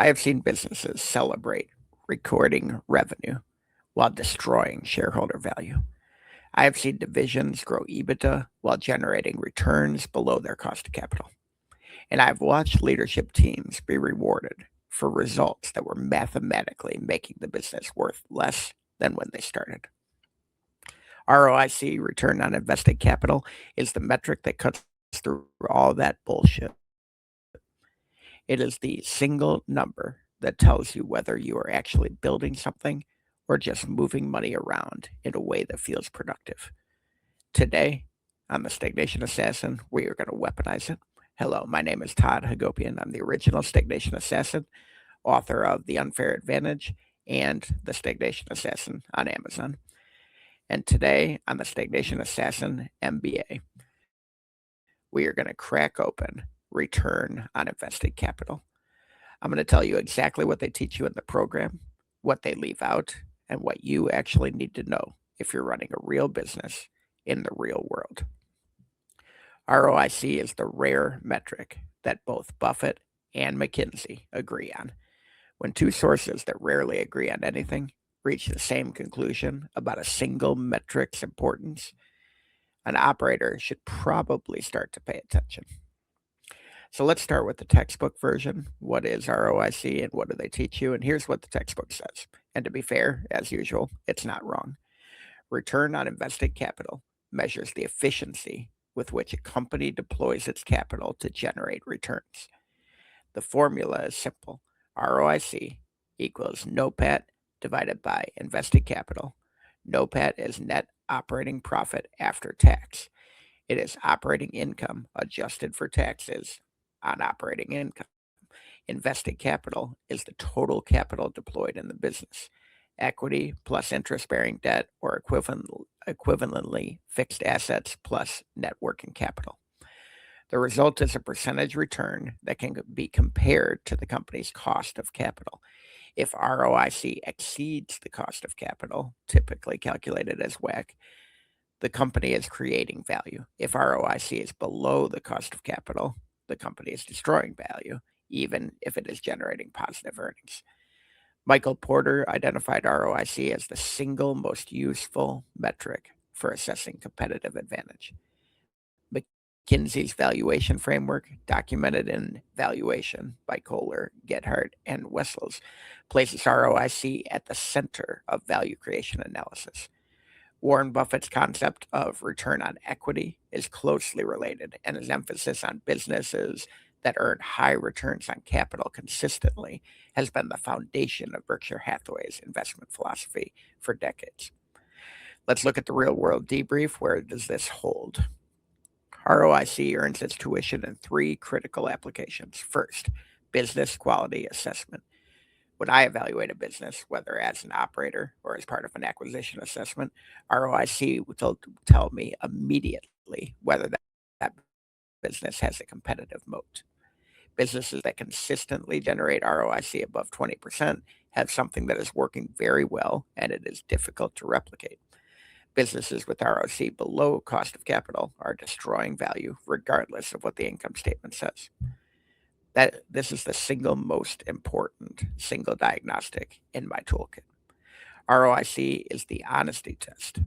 I have seen businesses celebrate recording revenue while destroying shareholder value. I have seen divisions grow EBITDA while generating returns below their cost of capital. And I've watched leadership teams be rewarded for results that were mathematically making the business worth less than when they started. ROIC, return on invested capital, is the metric that cuts through all that bullshit. It is the single number that tells you whether you are actually building something or just moving money around in a way that feels productive. Today, on the Stagnation Assassin, we are going to weaponize it. Hello, my name is Todd Hagopian. I'm the original Stagnation Assassin, author of The Unfair Advantage and The Stagnation Assassin on Amazon. And today, on the Stagnation Assassin MBA, we are going to crack open return on invested capital. I'm going to tell you exactly what they teach you in the program, what they leave out, and what you actually need to know if you're running a real business in the real world. ROIC is the rare metric that both Buffett and McKinsey agree on. When two sources that rarely agree on anything reach the same conclusion about a single metric's importance, an operator should probably start to pay attention. So let's start with the textbook version. What is ROIC and what do they teach you? And here's what the textbook says. And to be fair, as usual, it's not wrong. Return on invested capital measures the efficiency with which a company deploys its capital to generate returns. The formula is simple. ROIC equals NOPAT divided by invested capital. NOPAT is net operating profit after tax. It is operating income adjusted for taxes on operating income. Invested capital is the total capital deployed in the business. Equity plus interest-bearing debt or equivalently fixed assets plus net working capital. The result is a percentage return that can be compared to the company's cost of capital. If ROIC exceeds the cost of capital, typically calculated as WACC, the company is creating value. If ROIC is below the cost of capital, the company is destroying value, even if it is generating positive earnings. Michael Porter identified ROIC as the single most useful metric for assessing competitive advantage. McKinsey's valuation framework, documented in Valuation by Kohler, Gethard, and Wessels, places ROIC at the center of value creation analysis. Warren Buffett's concept of return on equity is closely related, and his emphasis on businesses that earn high returns on capital consistently has been the foundation of Berkshire Hathaway's investment philosophy for decades. Let's look at the real-world debrief. Where does this hold? ROIC earns its tuition in three critical applications. First, business quality assessment. When I evaluate a business, whether as an operator or as part of an acquisition assessment, ROIC will tell me immediately whether that business has a competitive moat. Businesses that consistently generate ROIC above 20% have something that is working very well and it is difficult to replicate. Businesses with ROIC below cost of capital are destroying value regardless of what the income statement says. This is the single most important single diagnostic in my toolkit. ROIC is the honesty test.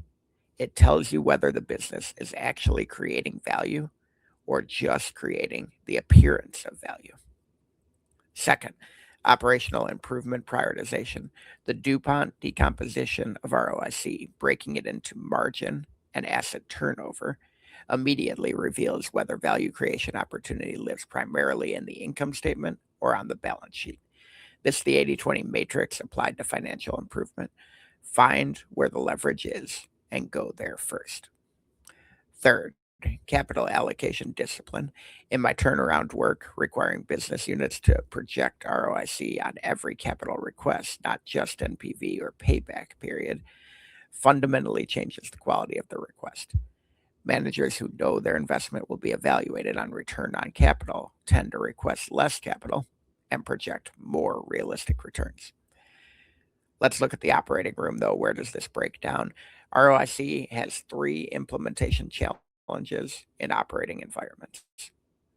It tells you whether the business is actually creating value or just creating the appearance of value. Second, operational improvement prioritization. The DuPont decomposition of ROIC, breaking it into margin and asset turnover, immediately reveals whether value creation opportunity lives primarily in the income statement or on the balance sheet. This is the 80-20 matrix applied to financial improvement. Find where the leverage is and go there first. Third, capital allocation discipline. In my turnaround work requiring business units to project ROIC on every capital request, not just NPV or payback period, fundamentally changes the quality of the request. Managers who know their investment will be evaluated on return on capital tend to request less capital and project more realistic returns. Let's look at the operating room, though. Where does this break down? ROIC has three implementation challenges in operating environments.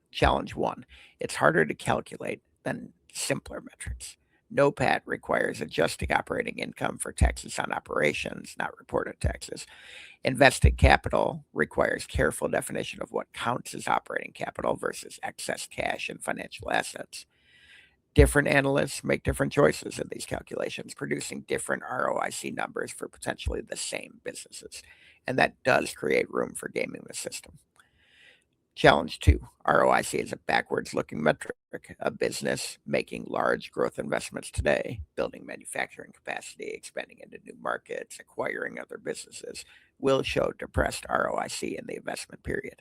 Challenge one, it's harder to calculate than simpler metrics. NOPAT requires adjusting operating income for taxes on operations, not reported taxes. Invested capital requires careful definition of what counts as operating capital versus excess cash and financial assets. Different analysts make different choices in these calculations, producing different ROIC numbers for potentially the same businesses. And that does create room for gaming the system. Challenge 2, ROIC is a backwards-looking metric. A business making large growth investments today, building manufacturing capacity, expanding into new markets, acquiring other businesses, will show depressed ROIC in the investment period.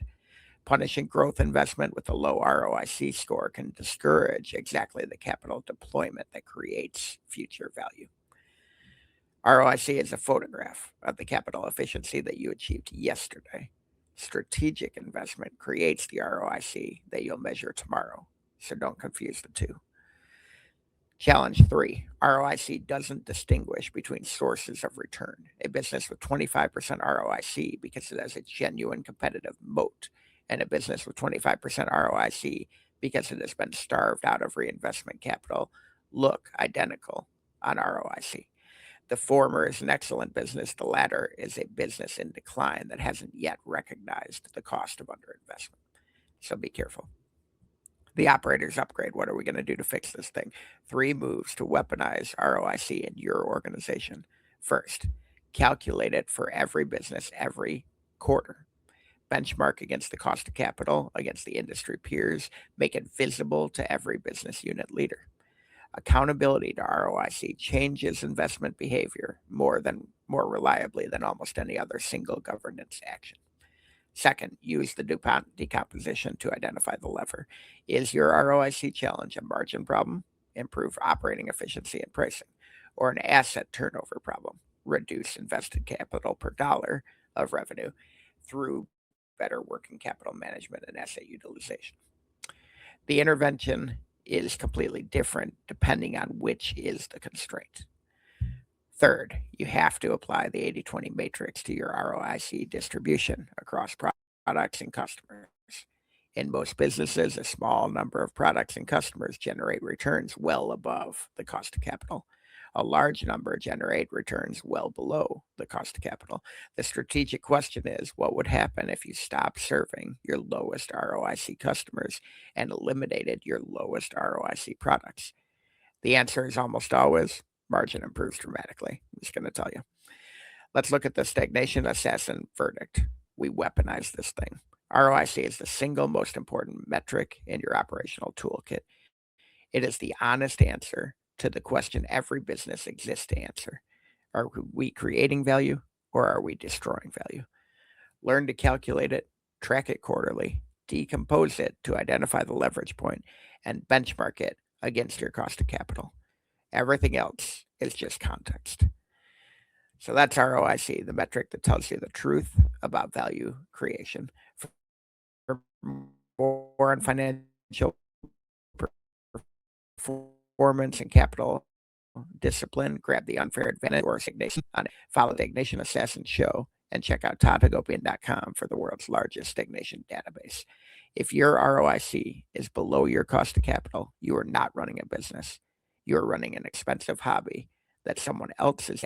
Punishing growth investment with a low ROIC score can discourage exactly the capital deployment that creates future value. ROIC is a photograph of the capital efficiency that you achieved yesterday. Strategic investment creates the ROIC that you'll measure tomorrow, so don't confuse the two. Challenge 3, ROIC doesn't distinguish between sources of return. A business with 25% ROIC because it has a genuine competitive moat, and a business with 25% ROIC because it has been starved out of reinvestment capital look identical on ROIC. The former is an excellent business. The latter is a business in decline that hasn't yet recognized the cost of underinvestment. So be careful. The operator's upgrade. What are we going to do to fix this thing? 3 moves to weaponize ROIC in your organization. First, calculate it for every business every quarter. Benchmark against the cost of capital, against the industry peers. Make it visible to every business unit leader. Accountability to ROIC changes investment behavior more reliably than almost any other single governance action. Second, use the DuPont decomposition to identify the lever. Is your ROIC challenge a margin problem? Improve operating efficiency and pricing. Or an asset turnover problem? Reduce invested capital per dollar of revenue through better working capital management and asset utilization. The intervention is completely different depending on which is the constraint. Third, you have to apply the 80-20 matrix to your ROIC distribution across products and customers. In most businesses, a small number of products and customers generate returns well above the cost of capital. A large number generate returns well below the cost of capital. The strategic question is, what would happen if you stopped serving your lowest ROIC customers and eliminated your lowest ROIC products? The answer is almost always margin improves dramatically. I'm just going to tell you. Let's look at the Stagnation Assassin verdict. We weaponize this thing. ROIC is the single most important metric in your operational toolkit. It is the honest answer to the question every business exists to answer. Are we creating value or are we destroying value? Learn to calculate it, track it quarterly, decompose it to identify the leverage point, and benchmark it against your cost of capital. Everything else is just context. So that's ROIC, the metric that tells you the truth about value creation. For more on financial performance and capital discipline, grab the Unfair Advantage or Stagnation on it. Follow Stagnation Assassin Show and check out toddhagopian.com for the world's largest stagnation database. If your ROIC is below your cost of capital, you are not running a business. You're running an expensive hobby that someone else is